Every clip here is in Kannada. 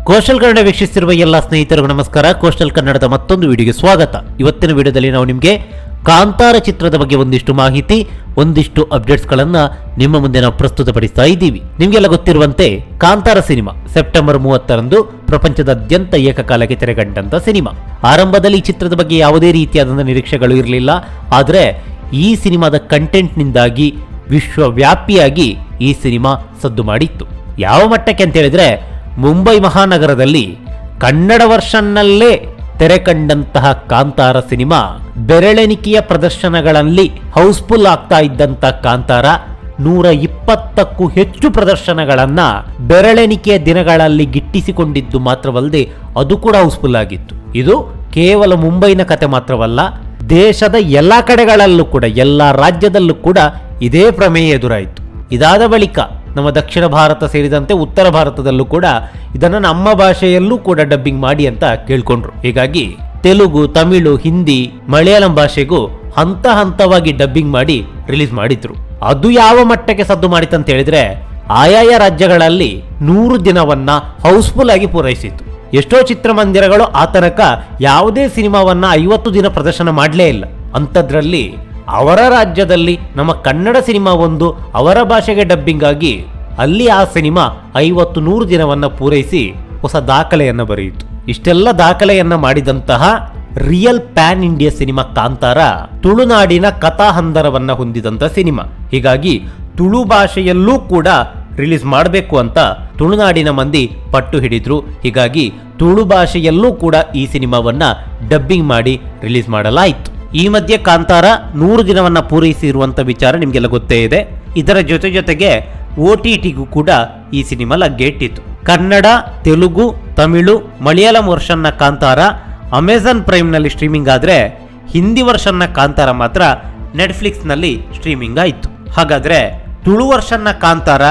ಕೋಸ್ಟಲ್ ಕನ್ನಡ ವೀಕ್ಷಿಸುತ್ತಿರುವ ಎಲ್ಲ ಸ್ನೇಹಿತರಿಗೂ ನಮಸ್ಕಾರ. ಕೋಸ್ಟಲ್ ಕನ್ನಡದ ಮತ್ತೊಂದು ವಿಡಿಯೋಗೆ ಸ್ವಾಗತ. ಇವತ್ತಿನ ವಿಡಿಯೋದಲ್ಲಿ ನಾವು ನಿಮಗೆ ಕಾಂತಾರ ಚಿತ್ರದ ಬಗ್ಗೆ ಒಂದಿಷ್ಟು ಮಾಹಿತಿ, ಒಂದಿಷ್ಟು ಅಪ್ಡೇಟ್ಸ್ಗಳನ್ನು ನಿಮ್ಮ ಮುಂದೆ ನಾವು ಪ್ರಸ್ತುತಪಡಿಸ್ತಾ ಇದ್ದೀವಿ. ನಿಮಗೆಲ್ಲ ಗೊತ್ತಿರುವಂತೆ ಕಾಂತಾರ ಸಿನಿಮಾ ಸೆಪ್ಟೆಂಬರ್ 30ರಂದು ಪ್ರಪಂಚದಾದ್ಯಂತ ಏಕಕಾಲಕ್ಕೆ ತೆರೆಕಂಡಂತ ಸಿನಿಮಾ. ಆರಂಭದಲ್ಲಿ ಈ ಚಿತ್ರದ ಬಗ್ಗೆ ಯಾವುದೇ ರೀತಿಯಾದಂಥ ನಿರೀಕ್ಷೆಗಳು ಇರಲಿಲ್ಲ. ಆದರೆ ಈ ಸಿನಿಮಾದ ಕಂಟೆಂಟ್ನಿಂದಾಗಿ ವಿಶ್ವವ್ಯಾಪಿಯಾಗಿ ಈ ಸಿನಿಮಾ ಸದ್ದು ಮಾಡಿತ್ತು. ಯಾವ ಮಟ್ಟಕ್ಕೆ ಅಂತ ಹೇಳಿದ್ರೆ, ಮುಂಬೈ ಮಹಾನಗರದಲ್ಲಿ ಕನ್ನಡ ವರ್ಷನ್ನಲ್ಲೇ ತೆರೆ ಕಂಡಂತಹ ಕಾಂತಾರ ಸಿನಿಮಾ ಬೆರಳೆಣಿಕೆಯ ಪ್ರದರ್ಶನಗಳಲ್ಲಿ ಹೌಸ್ಫುಲ್ ಆಗ್ತಾ ಇದ್ದಂತ ಕಾಂತಾರ 120ಕ್ಕೂ ಹೆಚ್ಚು ಪ್ರದರ್ಶನಗಳನ್ನ ಬೆರಳೆಣಿಕೆಯ ದಿನಗಳಲ್ಲಿ ಗಿಟ್ಟಿಸಿಕೊಂಡಿದ್ದು ಮಾತ್ರವಲ್ಲದೆ ಅದು ಕೂಡ ಹೌಸ್ಫುಲ್ ಆಗಿತ್ತು. ಇದು ಕೇವಲ ಮುಂಬೈನ ಕತೆ ಮಾತ್ರವಲ್ಲ, ದೇಶದ ಎಲ್ಲ ಕಡೆಗಳಲ್ಲೂ ಕೂಡ, ಎಲ್ಲ ರಾಜ್ಯದಲ್ಲೂ ಕೂಡ ಇದೇ ಪ್ರಮೇಯ ಎದುರಾಯಿತು. ಇದಾದ ಬಳಿಕ ನಮ್ಮ ದಕ್ಷಿಣ ಭಾರತ ಸೇರಿದಂತೆ ಉತ್ತರ ಭಾರತದಲ್ಲೂ ಕೂಡ ಇದನ್ನು ನಮ್ಮ ಭಾಷೆಯಲ್ಲೂ ಕೂಡ ಡಬ್ಬಿಂಗ್ ಮಾಡಿ ಅಂತ ಕೇಳ್ಕೊಂಡ್ರು. ಹೀಗಾಗಿ ತೆಲುಗು, ತಮಿಳು, ಹಿಂದಿ, ಮಲಯಾಳಂ ಭಾಷೆಗೂ ಹಂತ ಹಂತವಾಗಿ ಡಬ್ಬಿಂಗ್ ಮಾಡಿ ರಿಲೀಸ್ ಮಾಡಿದ್ರು. ಅದು ಯಾವ ಮಟ್ಟಕ್ಕೆ ಸದ್ದು ಮಾಡಿತಂತ ಹೇಳಿದ್ರೆ, ಆಯಾಯ ರಾಜ್ಯಗಳಲ್ಲಿ 100 ದಿನವನ್ನ ಹೌಸ್ಫುಲ್ ಆಗಿ ಪೂರೈಸಿತ್ತು. ಎಷ್ಟೋ ಚಿತ್ರಮಂದಿರಗಳು ಆ ತನಕ ಯಾವುದೇ ಸಿನಿಮಾವನ್ನ 50 ದಿನ ಪ್ರದರ್ಶನ ಮಾಡಲೇ ಇಲ್ಲ. ಅಂಥದ್ರಲ್ಲಿ ಅವರ ರಾಜ್ಯದಲ್ಲಿ ನಮ್ಮ ಕನ್ನಡ ಸಿನಿಮಾ ಒಂದು ಅವರ ಭಾಷೆಗೆ ಡಬ್ಬಿಂಗ್ ಆಗಿ ಅಲ್ಲಿ ಆ ಸಿನಿಮಾ 50-100 ದಿನವನ್ನ ಪೂರೈಸಿ ಹೊಸ ದಾಖಲೆಯನ್ನು ಬರೆಯಿತು. ಇಷ್ಟೆಲ್ಲ ದಾಖಲೆಯನ್ನ ಮಾಡಿದಂತಹ real PAN India cinema Kantara ತುಳುನಾಡಿನ ಕಥಾಹಂದರವನ್ನ ಹೊಂದಿದಂತ ಸಿನಿಮಾ. ಹೀಗಾಗಿ ತುಳು ಭಾಷೆಯಲ್ಲೂ ಕೂಡ ರಿಲೀಸ್ ಮಾಡಬೇಕು ಅಂತ ತುಳುನಾಡಿನ ಮಂದಿ ಪಟ್ಟು ಹಿಡಿದ್ರು. ಹೀಗಾಗಿ ತುಳು ಭಾಷೆಯಲ್ಲೂ ಕೂಡ ಈ ಸಿನಿಮಾವನ್ನ ಡಬ್ಬಿಂಗ್ ಮಾಡಿ ರಿಲೀಸ್ ಮಾಡಲಾಯಿತು. ಈ ಮಧ್ಯೆ ಕಾಂತಾರ 100 ದಿನವನ್ನ ಪೂರೈಸಿರುವಂತ ವಿಚಾರ ನಿಮಗೆಲ್ಲ ಗೊತ್ತೇ ಇದೆ. ಇದರ ಜೊತೆಗೆ OTTಗೂ ಕೂಡ ಈ ಸಿನಿಮಾ ಲಗ್ಗೆಯಿಟ್ಟಿತ್ತು. ಕನ್ನಡ, ತೆಲುಗು, ತಮಿಳು, ಮಲಯಾಳಂ ವರ್ಷನ್ನ ಕಾಂತಾರ ಅಮೆಜಾನ್ ಪ್ರೈಮ್ನಲ್ಲಿ ಸ್ಟ್ರೀಮಿಂಗ್ ಆದ್ರೆ ಹಿಂದಿ ವರ್ಷನ್ನ ಕಾಂತಾರ ಮಾತ್ರ ನೆಟ್ಫ್ಲಿಕ್ಸ್ನಲ್ಲಿ ಸ್ಟ್ರೀಮಿಂಗ್ ಆಯಿತು. ಹಾಗಾದ್ರೆ ತುಳು ವರ್ಷನ್ನ ಕಾಂತಾರ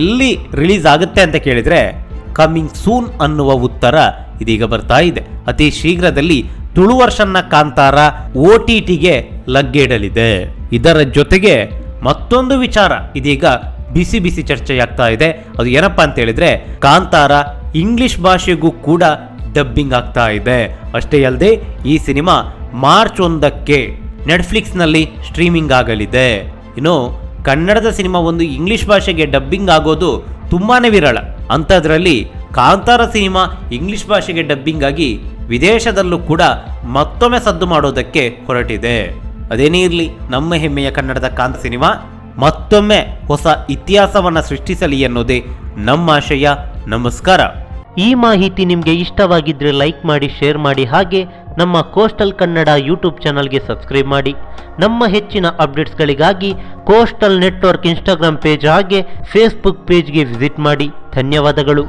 ಎಲ್ಲಿ ರಿಲೀಸ್ ಆಗುತ್ತೆ ಅಂತ ಕೇಳಿದ್ರೆ, ಕಮಿಂಗ್ ಸೂನ್ ಅನ್ನುವ ಉತ್ತರ ಇದೀಗ ಬರ್ತಾ ಇದೆ. ಅತಿ ಶೀಘ್ರದಲ್ಲಿ ತುಳು ವರ್ಷನ್ನ ಕಾಂತಾರ OTTಗೆ ಲಗ್ಗೆಯಿಡಲಿದೆ. ಇದರ ಜೊತೆಗೆ ಮತ್ತೊಂದು ವಿಚಾರ ಇದೀಗ ಬಿಸಿ ಬಿಸಿ ಚರ್ಚೆಯಾಗ್ತಾ ಇದೆ. ಅದು ಏನಪ್ಪಾ ಅಂತ ಹೇಳಿದ್ರೆ, ಕಾಂತಾರ ಇಂಗ್ಲಿಷ್ ಭಾಷೆಗೂ ಕೂಡ ಡಬ್ಬಿಂಗ್ ಆಗ್ತಾ ಇದೆ. ಅಷ್ಟೇ ಅಲ್ಲದೆ ಈ ಸಿನಿಮಾ ಮಾರ್ಚ್ 1ಕ್ಕೆ ನೆಟ್ಫ್ಲಿಕ್ಸ್ನಲ್ಲಿ ಸ್ಟ್ರೀಮಿಂಗ್ ಆಗಲಿದೆ. ಇನ್ನು ಕನ್ನಡದ ಸಿನಿಮಾ ಒಂದು ಇಂಗ್ಲಿಷ್ ಭಾಷೆಗೆ ಡಬ್ಬಿಂಗ್ ಆಗೋದು ತುಂಬಾನೇ ವಿರಳ. ಅಂಥದ್ರಲ್ಲಿ ಕಾಂತಾರ ಸಿನಿಮಾ ಇಂಗ್ಲಿಷ್ ಭಾಷೆಗೆ ಡಬ್ಬಿಂಗ್ ಆಗಿ ವಿದೇಶದಲ್ಲೂ ಕೂಡ ಮತ್ತೊಮ್ಮೆ ಸದ್ದು ಮಾಡೋದಕ್ಕೆ ಹೊರಟಿದೆ. ಅದೇನೇ ಇರಲಿ, ನಮ್ಮ ಹೆಮ್ಮೆಯ ಕನ್ನಡದ ಕಾಂತ ಸಿನಿಮಾ ಮತ್ತೊಮ್ಮೆ ಹೊಸ ಇತಿಹಾಸವನ್ನ ಸೃಷ್ಟಿಸಲಿ ಅನ್ನೋದೇ ನಮ್ಮ ಆಶಯ. ನಮಸ್ಕಾರ. ಈ ಮಾಹಿತಿ ನಿಮಗೆ ಇಷ್ಟವಾಗಿದ್ರೆ ಲೈಕ್ ಮಾಡಿ, ಶೇರ್ ಮಾಡಿ, ಹಾಗೆ ನಮ್ಮ ಕೋಸ್ಟಲ್ ಕನ್ನಡ ಯೂಟ್ಯೂಬ್ ಚಾನಲ್ಗೆ ಸಬ್ಸ್ಕ್ರೈಬ್ ಮಾಡಿ. ನಮ್ಮ ಹೆಚ್ಚಿನ ಅಪ್ಡೇಟ್ಸ್ಗಳಿಗಾಗಿ ಕೋಸ್ಟಲ್ ನೆಟ್ವರ್ಕ್ ಇನ್ಸ್ಟಾಗ್ರಾಮ್ ಪೇಜ್ ಹಾಗೆ ಫೇಸ್ಬುಕ್ ಪೇಜ್ಗೆ ವಿಸಿಟ್ ಮಾಡಿ. ಧನ್ಯವಾದಗಳು.